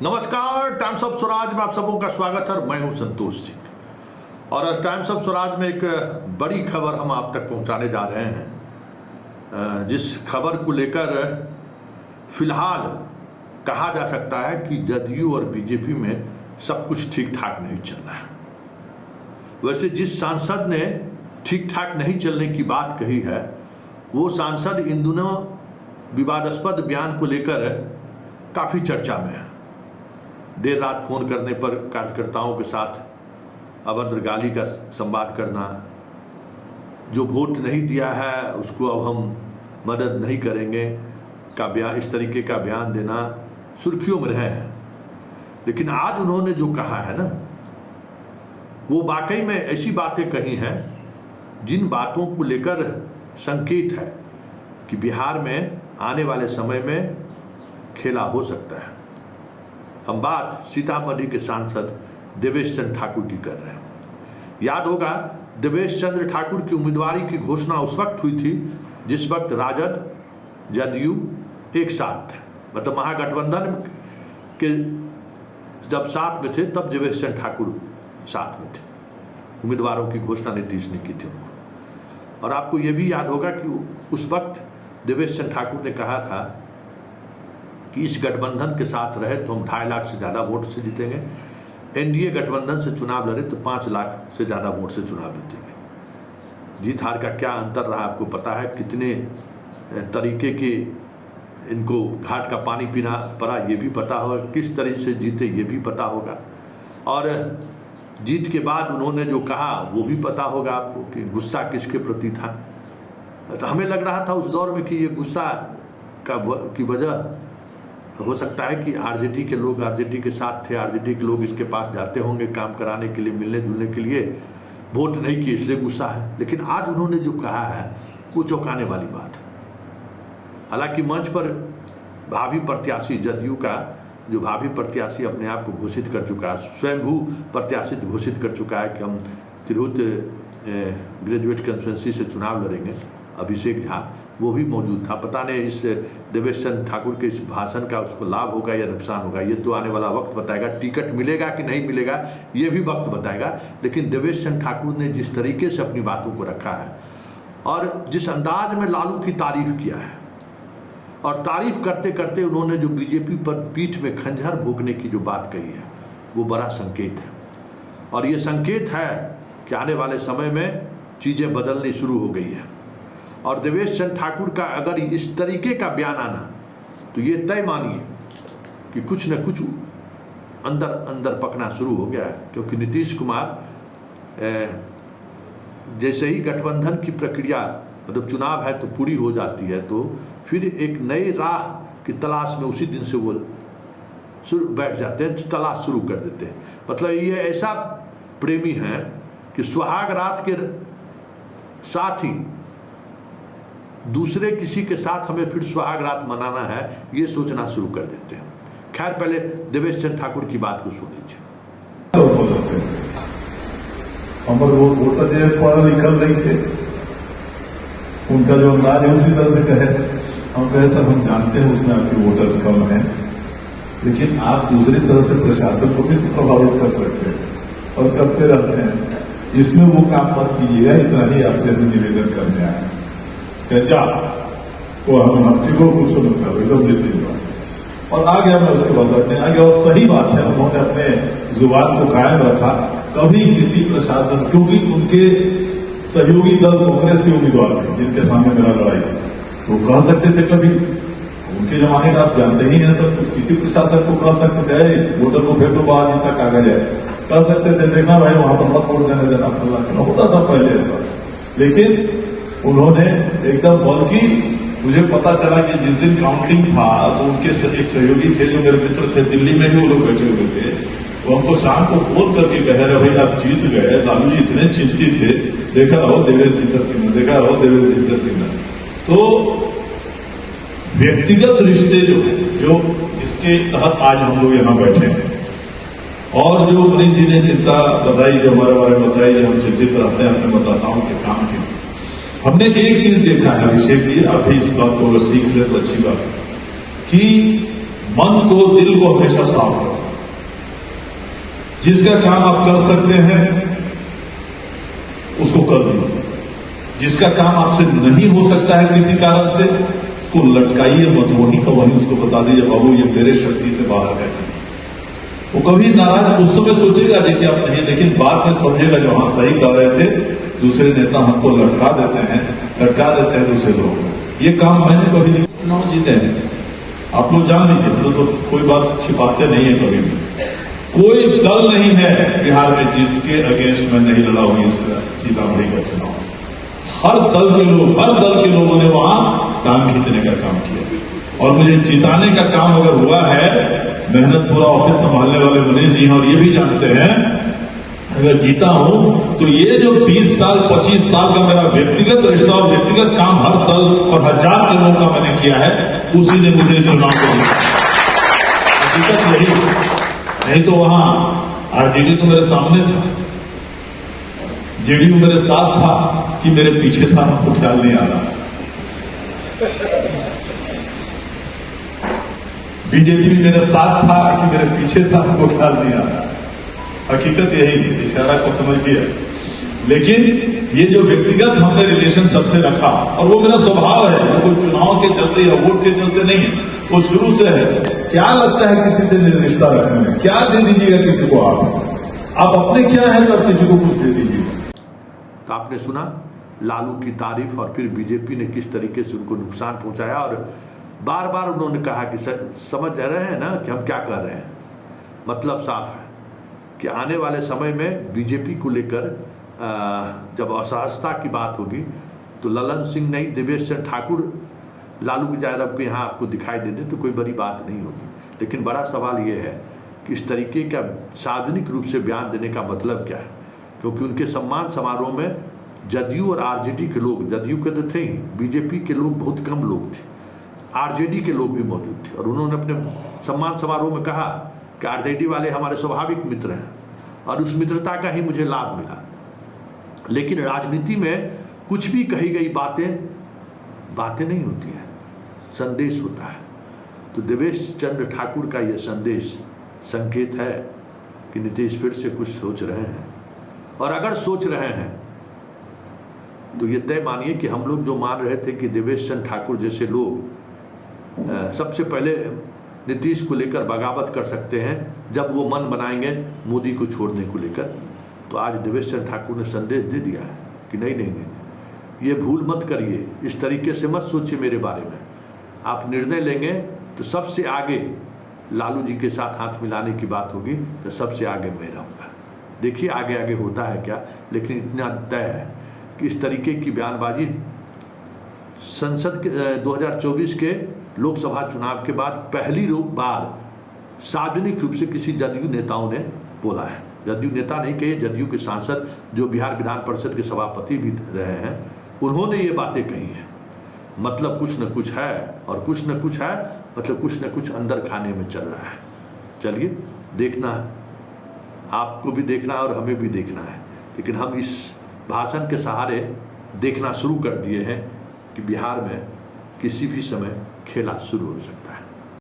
नमस्कार, times of Swaraj में आप सबों का स्वागत है। मैं हूं संतोष सिंह और आज टाइम्स ऑफ स्वराज में एक बड़ी खबर हम आप तक पहुंचाने जा रहे हैं, जिस खबर को लेकर फिलहाल कहा जा सकता है कि जदयू और बीजेपी में सब कुछ ठीक ठाक नहीं चल रहा है। वैसे जिस सांसद ने ठीक ठाक नहीं चलने की बात कही है, वो सांसद इन दिनों विवादास्पद बयान को लेकर काफ़ी चर्चा में है। देर रात फोन करने पर कार्यकर्ताओं के साथ अभद्र गाली का संवाद करना, जो वोट नहीं दिया है उसको अब हम मदद नहीं करेंगे का बयान, इस तरीके का बयान देना सुर्खियों में रहे हैं। लेकिन आज उन्होंने जो कहा है ना, वो वाकई में ऐसी बातें कही हैं जिन बातों को लेकर संकेत है कि बिहार में आने वाले समय में खेला हो सकता है। हम बात सीतामढ़ी के सांसद देवेश चंद्र ठाकुर की कर रहे हैं। याद होगा, देवेश चंद्र ठाकुर की उम्मीदवारी की घोषणा उस वक्त हुई थी जिस वक्त राजद जदयू एक साथ थे, मतलब महागठबंधन के जब साथ में थे तब देवेश चंद्र ठाकुर साथ में थे। उम्मीदवारों की घोषणा नीतीश ने की थी उनको। और आपको ये भी याद होगा कि उस वक्त देवेश चंद्र ठाकुर ने कहा था कि इस गठबंधन के साथ रहे तो हम 2.5 लाख से ज़्यादा वोट से जीतेंगे, एनडीए गठबंधन से चुनाव लड़े तो 5 लाख से ज़्यादा वोट से चुनाव जीतेंगे। जीत हार का क्या अंतर रहा आपको पता है, कितने तरीके के इनको घाट का पानी पीना पड़ा ये भी पता होगा, किस तरीके से जीते ये भी पता होगा, और जीत के बाद उन्होंने जो कहा वो भी पता होगा आपको कि गुस्सा किसके प्रति था। तो हमें लग रहा था उस दौर में कि ये गुस्सा की वजह हो सकता है कि आरजेडी के लोग आरजेडी के साथ थे, आरजेडी के लोग इनके पास जाते होंगे काम कराने के लिए, मिलने जुलने के लिए, वोट नहीं किए इसलिए गुस्सा है। लेकिन आज उन्होंने जो कहा है वो चौंकाने वाली बात है। हालांकि मंच पर भावी प्रत्याशी जदयू का जो भावी प्रत्याशी अपने आप को घोषित कर चुका है, स्वयंभू प्रत्याशी घोषित कर चुका है कि हम तिरहुत ग्रेजुएट कंस्टिट्यूंसी से चुनाव लड़ेंगे, अभिषेक झा, वो भी मौजूद था। पता नहीं इस देवेश चंद्र ठाकुर के इस भाषण का उसको लाभ होगा या नुकसान होगा, ये तो आने वाला वक्त बताएगा। टिकट मिलेगा कि नहीं मिलेगा ये भी वक्त बताएगा। लेकिन देवेश चंद्र ठाकुर ने जिस तरीके से अपनी बातों को रखा है और जिस अंदाज में लालू की तारीफ किया है, और तारीफ करते करते उन्होंने जो बीजेपी पर पीठ में खंजर भोंकने की जो बात कही है, वो बड़ा संकेत है। और ये संकेत है कि आने वाले समय में चीज़ें बदलनी शुरू हो गई है। और देवेश चंद्र ठाकुर का अगर इस तरीके का बयान आना, तो ये तय मानिए कि कुछ न कुछ अंदर अंदर पकना शुरू हो गया है। क्योंकि नीतीश कुमार जैसे ही गठबंधन की प्रक्रिया, मतलब चुनाव है तो पूरी हो जाती है, तो फिर एक नई राह की तलाश में उसी दिन से वो बैठ जाते हैं, तलाश शुरू कर देते हैं। मतलब ये ऐसा प्रेमी है कि सुहाग रात के साथ ही दूसरे किसी के साथ हमें फिर सुहाग रात मनाना है, ये सोचना शुरू कर देते हैं। खैर, पहले देवेश चंद्र ठाकुर की बात को सुन लीजिए। हमारे वो वोटर जो पढ़ा लिखा नहीं थे, उनका जो अंदाज है उसी तरह से कहे, हम कहे सर हम जानते हैं उसमें आपके वोटर्स कम हैं, लेकिन आप दूसरी तरह से प्रशासन को भी प्रभावित कर सकते हैं और करते रहते हैं। इसमें वो काम मत कीजिएगा, इतना ही आपसे हम निवेदन करने आए हैं। जा वो हम को कुछ मत करो, एकदम निश्चित। और आ गया मैं उसके बाद रखने आ गया। और सही बात है, उन्होंने अपने जुबान को कायम रखा। कभी किसी प्रशासन, क्योंकि उनके सहयोगी दल कांग्रेस के उम्मीदवार थे जिनके सामने मेरा लड़ाई थी, वो कह सकते थे कभी, उनके जमाने का आप जानते ही हैं सब, किसी प्रशासन को कह सकते थे वोटर को फेंको बाहर जितना कागज है, कह सकते थे देखना भाई वहां पर मत वोट देने देना, होता था पहले ऐसा। लेकिन उन्होंने एकदम, बल्कि मुझे पता चला कि जिस दिन काउंटिंग था तो उनके एक सहयोगी थे जो मेरे मित्र थे, दिल्ली में ही वो लोग बैठे हुए थे, वो हमको शाम को फोन करके कह रहे भाई आप जीत गए, लालू जी इतने चिंतित थे, देखा रहो देवेश जीतत की न, देखा रहो देवेश जीतत की न। तो व्यक्तिगत रिश्ते जो है, जो जिसके तहत आज हम लोग यहाँ बैठे हैं, और जो मनीष जी ने चिंता बताई, जो हमारे बारे में बताई, हम चिंतित रहते हैं अपने मतदाताओं के काम के। हमने एक चीज देखा है अभिषेक जी, आप भी इस बात को अगर सीख ले तो अच्छी बात है कि मन को, दिल को हमेशा साफ रखें। जिसका काम आप कर सकते हैं उसको कर दीजिए, जिसका काम आपसे नहीं हो सकता है किसी कारण से उसको लटकाइए मत, वहीं का वहीं उसको बता दीजिए बाबू ये मेरे शक्ति से बाहर है। वो कभी नाराज उस समय सोचेगा देखिए आप नहीं, लेकिन बाद में समझेगा जो हाँ सही कर रहे थे, दूसरे नेता हमको लटका देते हैं दूसरे लोग। ये काम मैंने कभी नहीं, चुनाव जीते हैं आप लोग जान लीजिए, तो कोई बात छिपाते नहीं है कभी भी। कोई दल नहीं है बिहार में जिसके अगेंस्ट में नहीं लड़ा हुई सीतामढ़ी का चुनाव। हर दल के लोगों ने वहां टांग खींचने का काम किया और मुझे जिताने का काम अगर हुआ है, मेहनत पूरा ऑफिस संभालने वाले मनीष जी हैं और ये भी जानते हैं, अगर जीता हूं तो ये जो 20 साल 25 साल का मेरा व्यक्तिगत रिश्ता और व्यक्तिगत काम हर दल और हजार दिनों का मैंने किया है, उसी ने मुझे चुनाव को जीता। हकीकत यही, नहीं तो वहां आरजेडी तो मेरे सामने था, जेडीयू मेरे साथ था कि मेरे पीछे था, हमको ख्याल नहीं आ रहा। बीजेपी मेरे साथ था कि मेरे पीछे था, हमको ख्याल नहीं आ रहा। हकीकत यही है, इशारा को समझिए। लेकिन ये जो व्यक्तिगत हमने रिलेशन सबसे रखा और वो मेरा स्वभाव है, वो कोई चुनाव के चलते या वोट के चलते नहीं है, वो शुरू से है। क्या लगता है किसी से रिश्ता रखने में, क्या दे दीजिएगा किसी को, आप अपने क्या है तो आप किसी को कुछ दे दीजिएगा। तो आपने सुना लालू की तारीफ और फिर बीजेपी ने किस तरीके से उनको नुकसान पहुंचाया और बार बार उन्होंने कहा कि समझ रहे हैं ना कि हम क्या कर रहे हैं। मतलब साफ है कि आने वाले समय में बीजेपी को लेकर जब असहजता की बात होगी तो ललन सिंह नहीं, देवेश चंद्र ठाकुर लालू की जाहिर आपको यहाँ आपको दिखाई दे दे तो कोई बड़ी बात नहीं होगी। लेकिन बड़ा सवाल ये है कि इस तरीके का सार्वजनिक रूप से बयान देने का मतलब क्या है, क्योंकि उनके सम्मान समारोह में जदयू और आरजेडी के लोग, जदयू के तो थे ही, बीजेपी के लोग बहुत कम लोग थे, आरजेडी के लोग भी मौजूद थे और उन्होंने अपने सम्मान समारोह में कहा कि आरजेडी वाले हमारे स्वाभाविक मित्र हैं और उस मित्रता का ही मुझे लाभ मिला। लेकिन राजनीति में कुछ भी कही गई बातें नहीं होती हैं, संदेश होता है। तो देवेश चंद्र ठाकुर का यह संदेश संकेत है कि नीतीश फिर से कुछ सोच रहे हैं और अगर सोच रहे हैं तो ये तय मानिए कि हम लोग जो मान रहे थे कि देवेश चंद्र ठाकुर जैसे लोग सबसे पहले नीतीश को लेकर बगावत कर सकते हैं जब वो मन बनाएंगे मोदी को छोड़ने को लेकर, तो आज देवेश चंद्र ठाकुर ने संदेश दे दिया है कि नहीं, ये भूल मत करिए, इस तरीके से मत सोचिए मेरे बारे में। आप निर्णय लेंगे तो सबसे आगे लालू जी के साथ हाथ मिलाने की बात होगी तो सबसे आगे मैं रहूँगा। देखिए आगे होता है क्या, लेकिन इतना तय है कि इस तरीके की बयानबाजी संसद के 2024 के लोकसभा चुनाव के बाद पहली बार सार्वजनिक रूप से किसी जदयू नेताओं ने बोला है। जदयू नेता नहीं कहे, जदयू के सांसद जो बिहार विधान परिषद के सभापति भी रहे हैं, उन्होंने ये बातें कही हैं। मतलब कुछ न कुछ है और कुछ न कुछ है मतलब कुछ न कुछ अंदर खाने में चल रहा है। चलिए देखना है, आपको भी देखना है और हमें भी देखना है। लेकिन हम इस भाषण के सहारे देखना शुरू कर दिए हैं कि बिहार में किसी भी समय खेला शुरू हो सकता है।